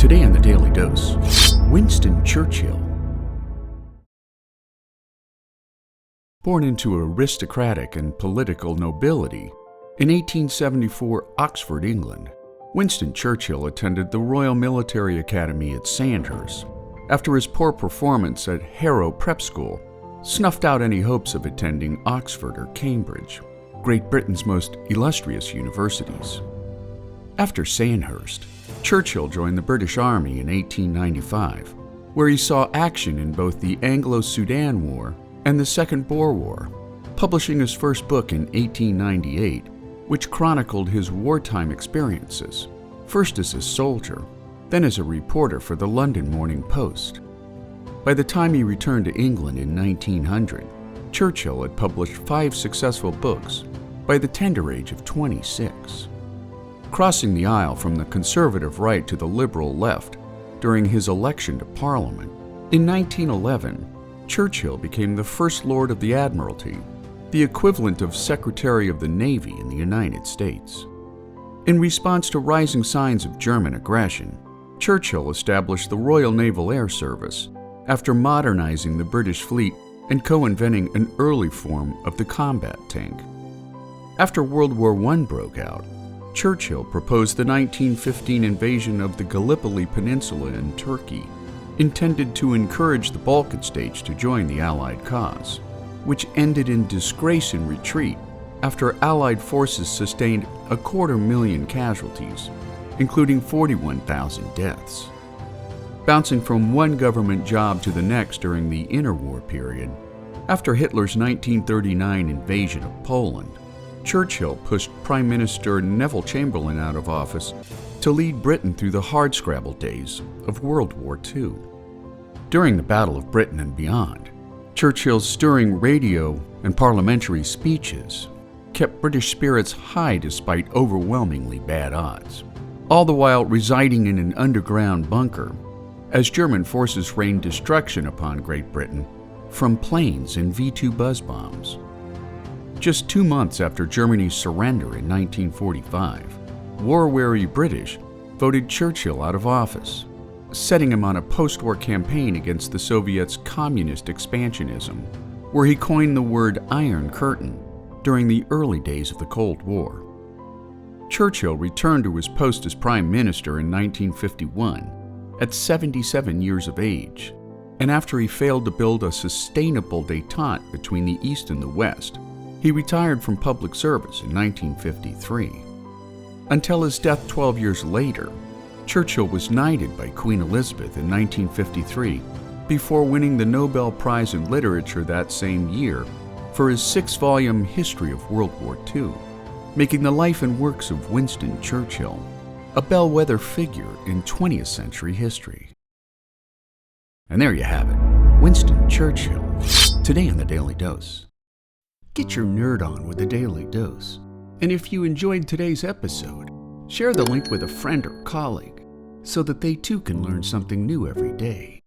Today on the Daily Dose, Winston Churchill. Born into aristocratic and political nobility, in 1874 Oxford, England, Winston Churchill attended the Royal Military Academy at Sandhurst. After his poor performance at Harrow Prep School, snuffed out any hopes of attending Oxford or Cambridge, Great Britain's most illustrious universities. After Sandhurst, Churchill joined the British Army in 1895, where he saw action in both the Anglo-Sudan War and the Second Boer War, publishing his first book in 1898, which chronicled his wartime experiences, first as a soldier, then as a reporter for the London Morning Post. By the time he returned to England in 1900, Churchill had published 5 successful books by the tender age of 26. Crossing the aisle from the conservative right to the liberal left during his election to Parliament, in 1911, Churchill became the First Lord of the Admiralty, the equivalent of Secretary of the Navy in the United States. In response to rising signs of German aggression, Churchill established the Royal Naval Air Service after modernizing the British fleet and co-inventing an early form of the combat tank. After World War I broke out, Churchill proposed the 1915 invasion of the Gallipoli Peninsula in Turkey, intended to encourage the Balkan states to join the Allied cause, which ended in disgrace and retreat after Allied forces sustained 250,000 casualties, including 41,000 deaths. Bouncing from one government job to the next during the interwar period, after Hitler's 1939 invasion of Poland, Churchill pushed Prime Minister Neville Chamberlain out of office to lead Britain through the hardscrabble days of World War II. During the Battle of Britain and beyond, Churchill's stirring radio and parliamentary speeches kept British spirits high despite overwhelmingly bad odds, all the while residing in an underground bunker as German forces rained destruction upon Great Britain from planes and V-2 buzz bombs. Just 2 months after Germany's surrender in 1945, war-weary British voted Churchill out of office, setting him on a post-war campaign against the Soviets' communist expansionism, where he coined the word Iron Curtain during the early days of the Cold War. Churchill returned to his post as Prime Minister in 1951 at 77 years of age, and after he failed to build a sustainable détente between the East and the West, he retired from public service in 1953. Until his death 12 years later, Churchill was knighted by Queen Elizabeth in 1953 before winning the Nobel Prize in Literature that same year for his 6-volume History of World War II, making the life and works of Winston Churchill a bellwether figure in 20th century history. And there you have it, Winston Churchill, today on the Daily Dose. Get your nerd on with the Daily Dose. And if you enjoyed today's episode, share the link with a friend or colleague so that they too can learn something new every day.